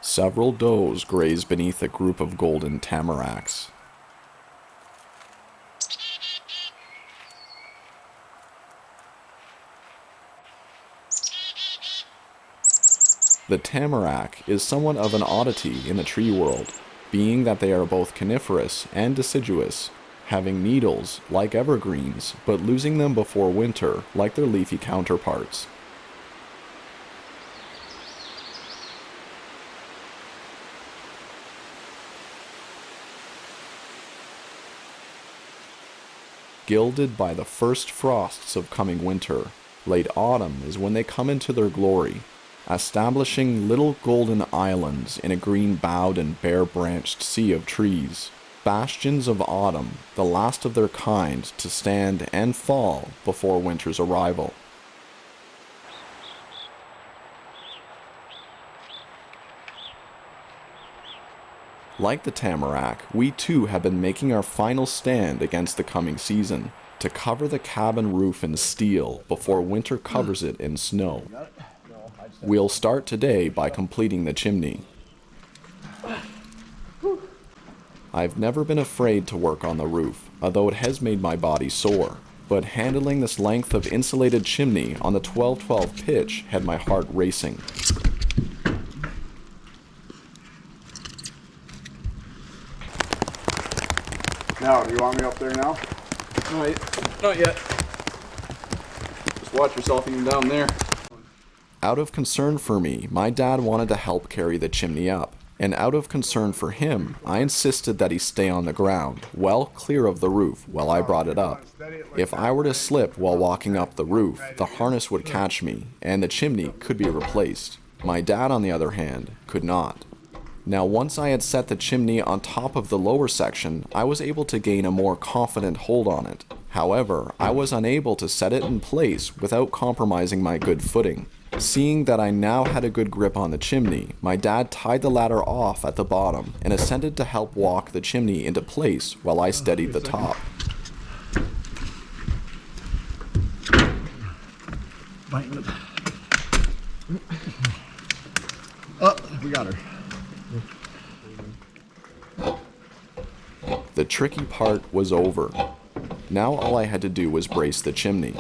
Several does graze beneath a group of golden tamaracks. The tamarack is somewhat of an oddity in the tree world, being that they are both coniferous and deciduous, having needles like evergreens, but losing them before winter like their leafy counterparts. Gilded by the first frosts of coming winter, late autumn is when they come into their glory, establishing little golden islands in a green-boughed and bare-branched sea of trees, bastions of autumn, the last of their kind to stand and fall before winter's arrival. Like the tamarack, we too have been making our final stand against the coming season, to cover the cabin roof in steel before winter covers it in snow. We'll start today by completing the chimney. I've never been afraid to work on the roof, although it has made my body sore, but handling this length of insulated chimney on the 12-12 pitch had my heart racing. Now, do you want me up there now? Not yet. Just watch yourself even down there. Out of concern for me, my dad wanted to help carry the chimney up, and out of concern for him, I insisted that he stay on the ground, well clear of the roof, while I brought it up. If I were to slip while walking up the roof, the harness would catch me, and the chimney could be replaced. My dad, on the other hand, could not. Now, once I had set the chimney on top of the lower section, I was able to gain a more confident hold on it. However, I was unable to set it in place without compromising my good footing. Seeing that I now had a good grip on the chimney, my dad tied the ladder off at the bottom and ascended to help walk the chimney into place while I steadied the top. Oh, we got her. The tricky part was over. Now all I had to do was brace the chimney.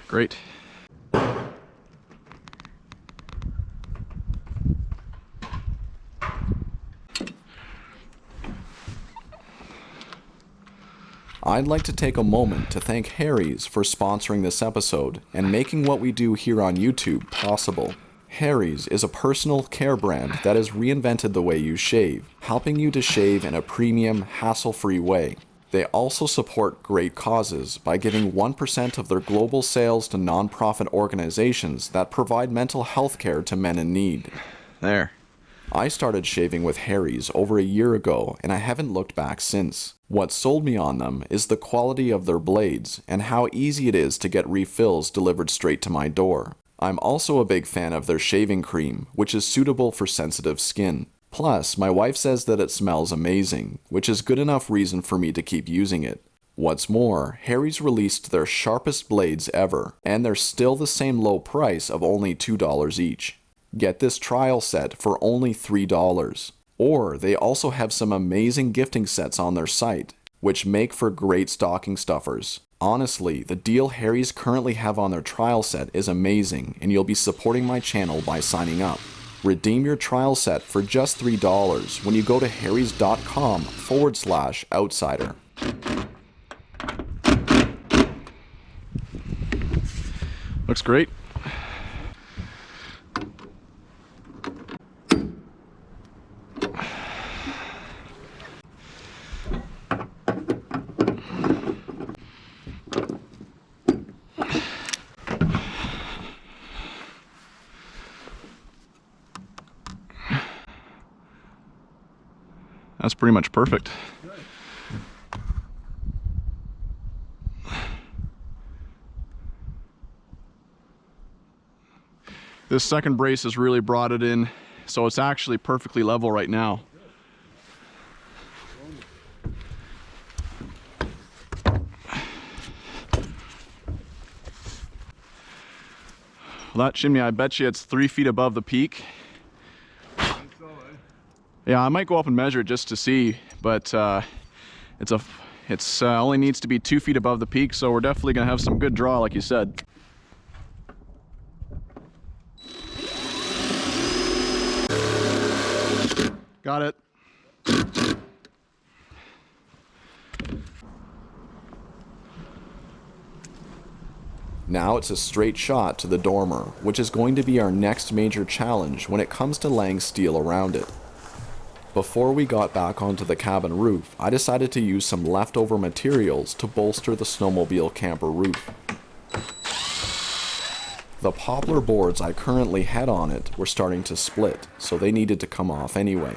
Great. I'd like to take a moment to thank Harry's for sponsoring this episode and making what we do here on YouTube possible. Harry's is a personal care brand that has reinvented the way you shave, helping you to shave in a premium, hassle-free way. They also support great causes by giving 1% of their global sales to nonprofit organizations that provide mental health care to men in need. There. I started shaving with Harry's over a year ago, and I haven't looked back since. What sold me on them is the quality of their blades and how easy it is to get refills delivered straight to my door. I'm also a big fan of their shaving cream, which is suitable for sensitive skin. Plus, my wife says that it smells amazing, which is good enough reason for me to keep using it. What's more, Harry's released their sharpest blades ever, and they're still the same low price of only $2 each. Get this trial set for only $3. Or they also have some amazing gifting sets on their site, which make for great stocking stuffers. Honestly, the deal Harry's currently have on their trial set is amazing, and you'll be supporting my channel by signing up. Redeem your trial set for just $3 when you go to harrys.com/outsider. Looks great. That's pretty much perfect. This second brace has really brought it in, so it's actually perfectly level right now. Well, that chimney, I bet you it's 3 feet above the peak. Yeah, I might go up and measure it just to see, but it's only needs to be 2 feet above the peak, so we're definitely gonna have some good draw, like you said. Got it. Now it's a straight shot to the dormer, which is going to be our next major challenge when it comes to laying steel around it. Before we got back onto the cabin roof, I decided to use some leftover materials to bolster the snowmobile camper roof. The poplar boards I currently had on it were starting to split, so they needed to come off anyway.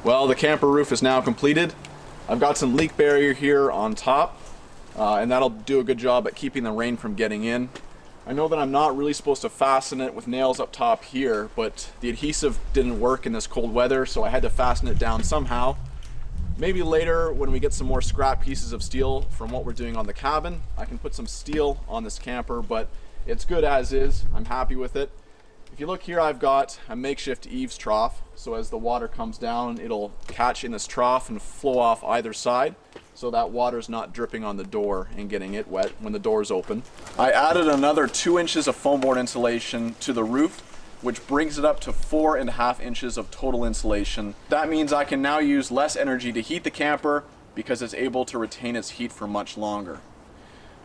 Well, the camper roof is now completed. I've got some leak barrier here on top, and that'll do a good job at keeping the rain from getting in. I know that I'm not really supposed to fasten it with nails up top here, but the adhesive didn't work in this cold weather, so I had to fasten it down somehow. Maybe later, when we get some more scrap pieces of steel from what we're doing on the cabin, I can put some steel on this camper, but it's good as is. I'm happy with it. If you look here, I've got a makeshift eaves trough, so as the water comes down, it'll catch in this trough and flow off either side, so that water's not dripping on the door and getting it wet when the door's open. I added another 2 inches of foam board insulation to the roof, which brings it up to 4.5 inches of total insulation. That means I can now use less energy to heat the camper because it's able to retain its heat for much longer.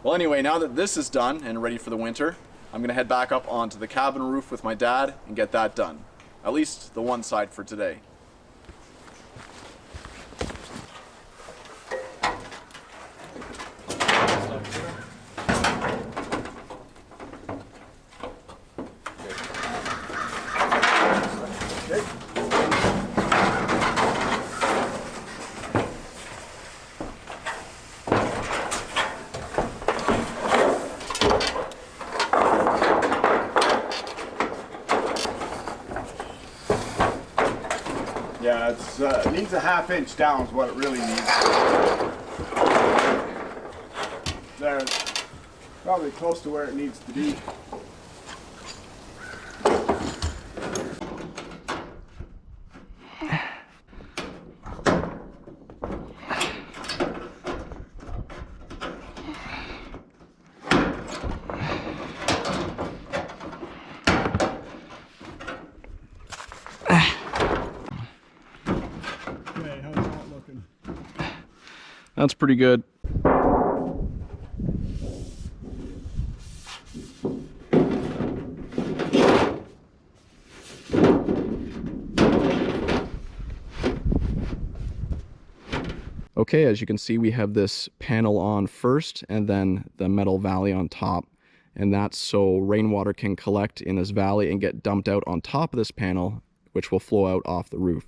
Well, anyway, now that this is done and ready for the winter, I'm gonna head back up onto the cabin roof with my dad and get that done. At least the one side for today. Yeah, it needs a ½ inch down is what it really needs. There, probably close to where it needs to be. Okay, how's that looking? That's pretty good. Okay, as you can see, we have this panel on first and then the metal valley on top. And that's so rainwater can collect in this valley and get dumped out on top of this panel, which will flow out off the roof.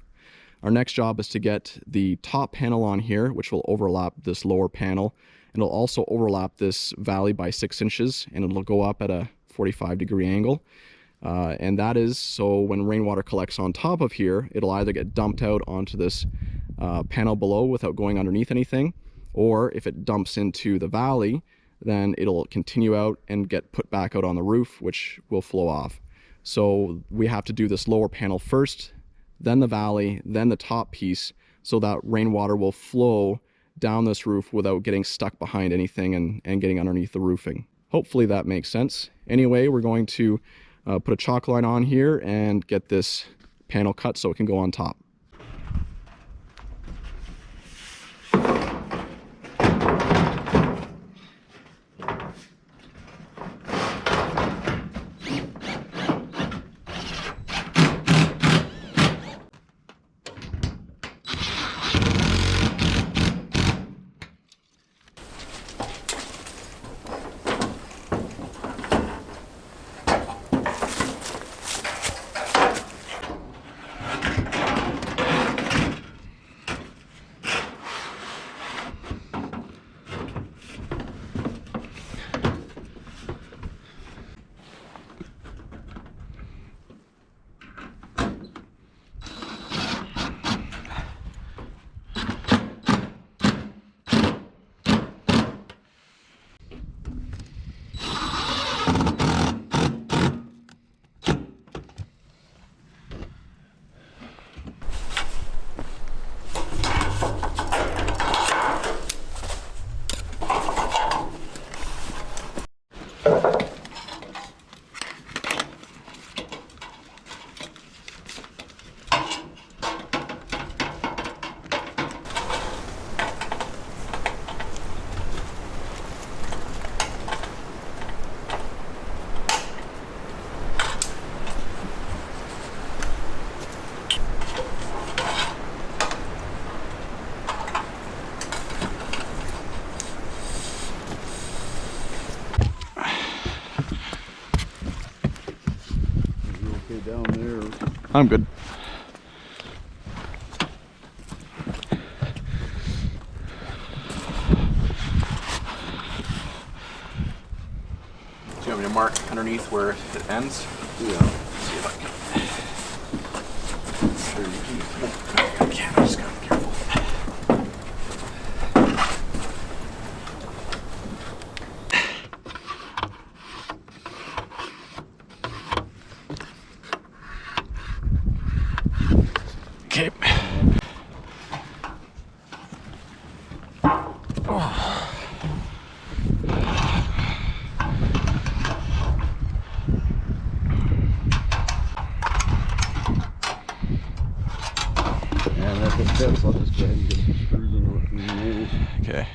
Our next job is to get the top panel on here, which will overlap this lower panel. And it'll also overlap this valley by 6 inches, and it'll go up at a 45-degree angle. And that is so when rainwater collects on top of here, it'll either get dumped out onto this panel below without going underneath anything, or if it dumps into the valley, then it'll continue out and get put back out on the roof, which will flow off. So we have to do this lower panel first, then the valley, then the top piece, so that rainwater will flow down this roof without getting stuck behind anything and getting underneath the roofing. Hopefully that makes sense. Anyway, we're going to put a chalk line on here and get this panel cut so it can go on top. Down there. I'm good. Do you want me to mark underneath where it ends? Yeah. See if I can. Sure you I can't, I just gotta be careful. Okay. And that's the steps. I'll just go ahead and get some screws in the nails. Okay.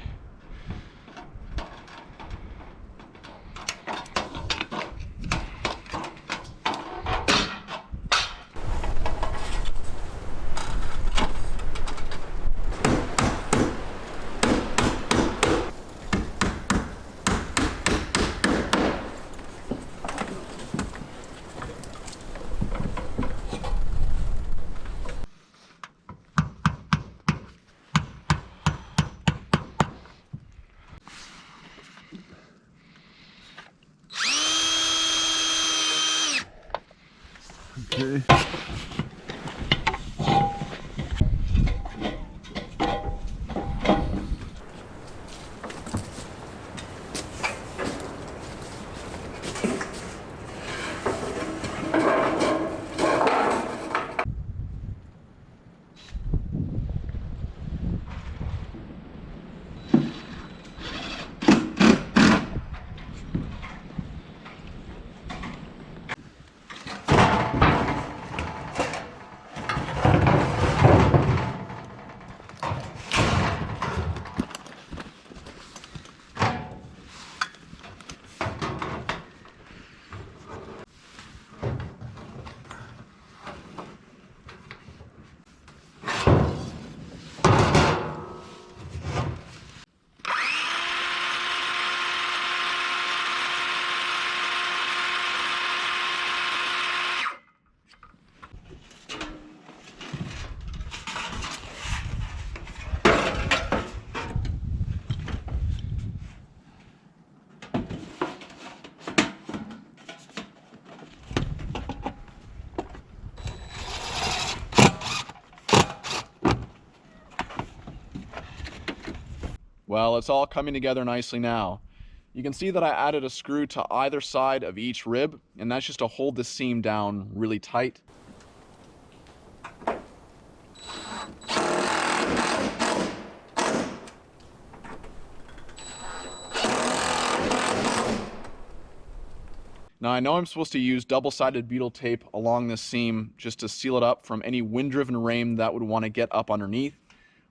Okay. Well, it's all coming together nicely now. You can see that I added a screw to either side of each rib, and that's just to hold the seam down really tight. Now I know I'm supposed to use double-sided butyl tape along this seam just to seal it up from any wind-driven rain that would want to get up underneath,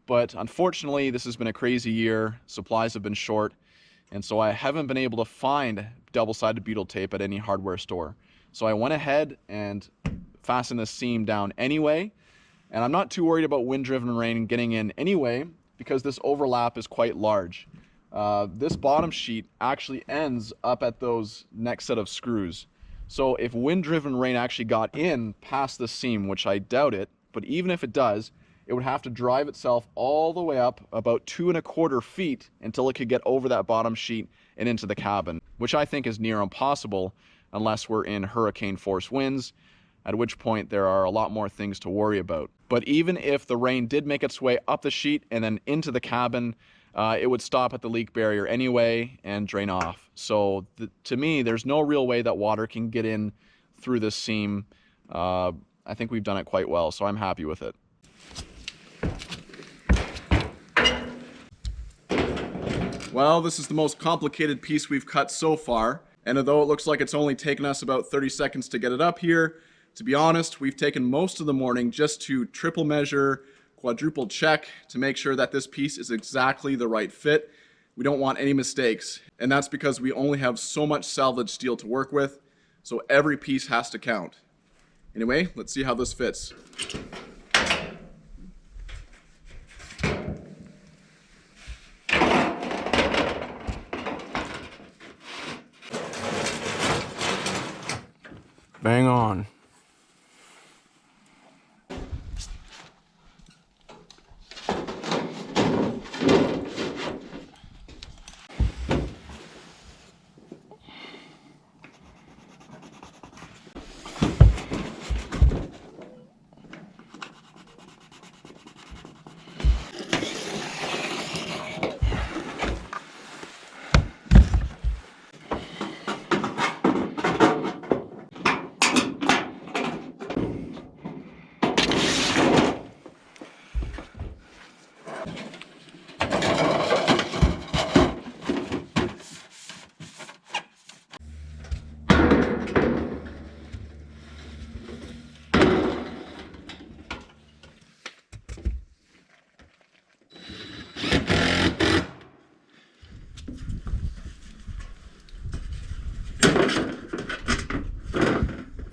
but unfortunately this has been a crazy year, supplies have been short, and so I haven't been able to find double-sided butyl tape at any hardware store. So I went ahead and fastened this seam down anyway, and I'm not too worried about wind-driven rain getting in anyway because this overlap is quite large. This bottom sheet actually ends up at those next set of screws. So if wind-driven rain actually got in past the seam, which I doubt it, but even if it does, it would have to drive itself all the way up about 2¼ feet until it could get over that bottom sheet and into the cabin, which I think is near impossible unless we're in hurricane force winds, at which point there are a lot more things to worry about. But even if the rain did make its way up the sheet and then into the cabin, it would stop at the leak barrier anyway and drain off. So to me, there's no real way that water can get in through this seam. I think we've done it quite well, so I'm happy with it. Well, this is the most complicated piece we've cut so far, and although it looks like it's only taken us about 30 seconds to get it up here, to be honest, we've taken most of the morning just to triple measure, quadruple check to make sure that this piece is exactly the right fit. We don't want any mistakes, and that's because we only have so much salvage steel to work with, so every piece has to count. Anyway, let's see how this fits. Bang on.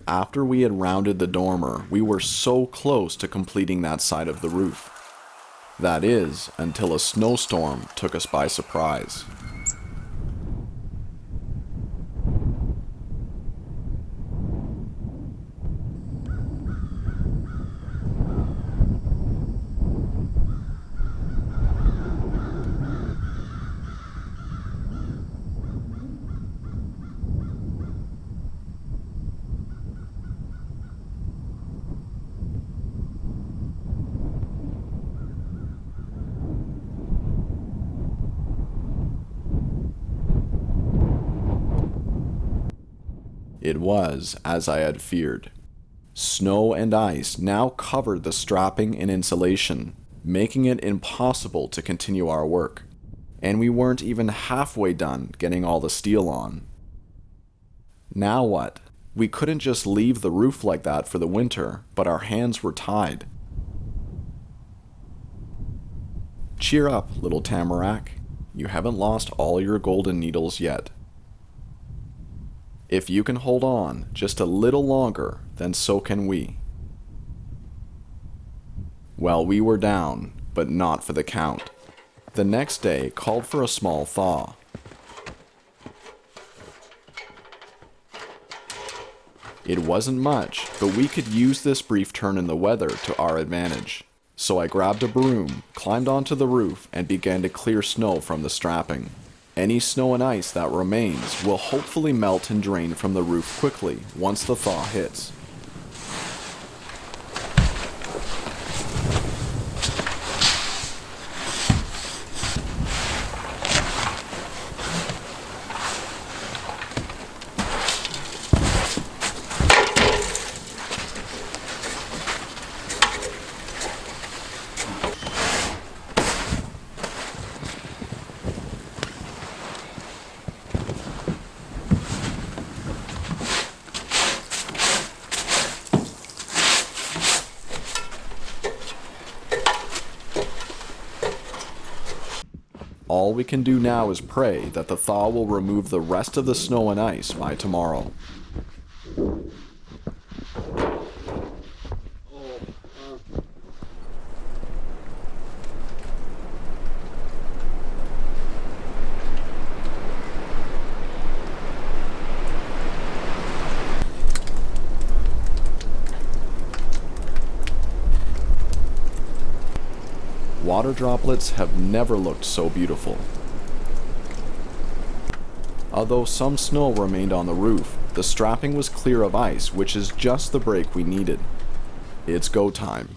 After we had rounded the dormer, we were so close to completing that side of the roof. That is, until a snowstorm took us by surprise. It was as I had feared. Snow and ice now covered the strapping and insulation, making it impossible to continue our work, and we weren't even halfway done getting all the steel on. Now what? We couldn't just leave the roof like that for the winter, but our hands were tied. Cheer up, little tamarack. You haven't lost all your golden needles yet. If you can hold on just a little longer, then so can we. Well, we were down, but not for the count. The next day called for a small thaw. It wasn't much, but we could use this brief turn in the weather to our advantage. So I grabbed a broom, climbed onto the roof, and began to clear snow from the strapping. Any snow and ice that remains will hopefully melt and drain from the roof quickly once the thaw hits. All we can do now is pray that the thaw will remove the rest of the snow and ice by tomorrow. Water droplets have never looked so beautiful. Although some snow remained on the roof, the strapping was clear of ice, which is just the break we needed. It's go time.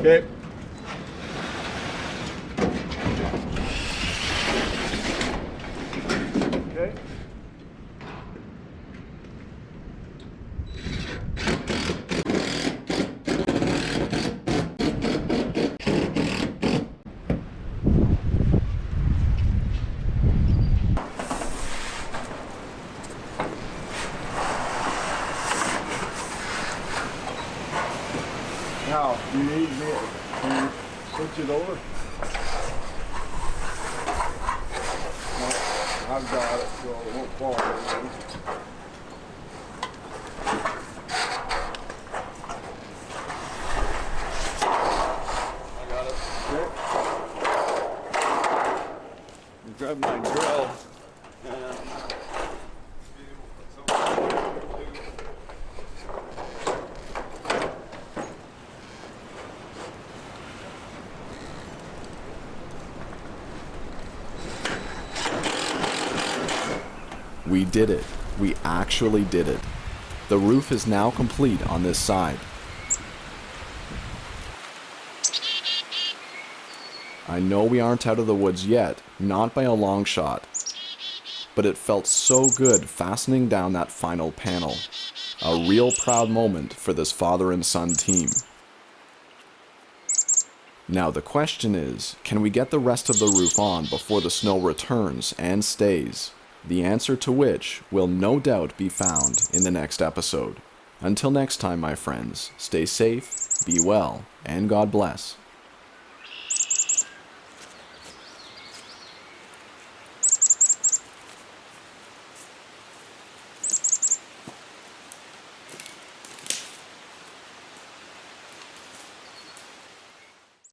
Okay. Okay. Now, you need me to switch it over? No, I've got it, so it won't fall over. I got it. Okay. Grab my drill and We did it. We actually did it. The roof is now complete on this side. I know we aren't out of the woods yet, not by a long shot. But it felt so good fastening down that final panel. A real proud moment for this father and son team. Now the question is, can we get the rest of the roof on before the snow returns and stays? The answer to which will no doubt be found in the next episode. Until next time, my friends, stay safe, be well, and God bless.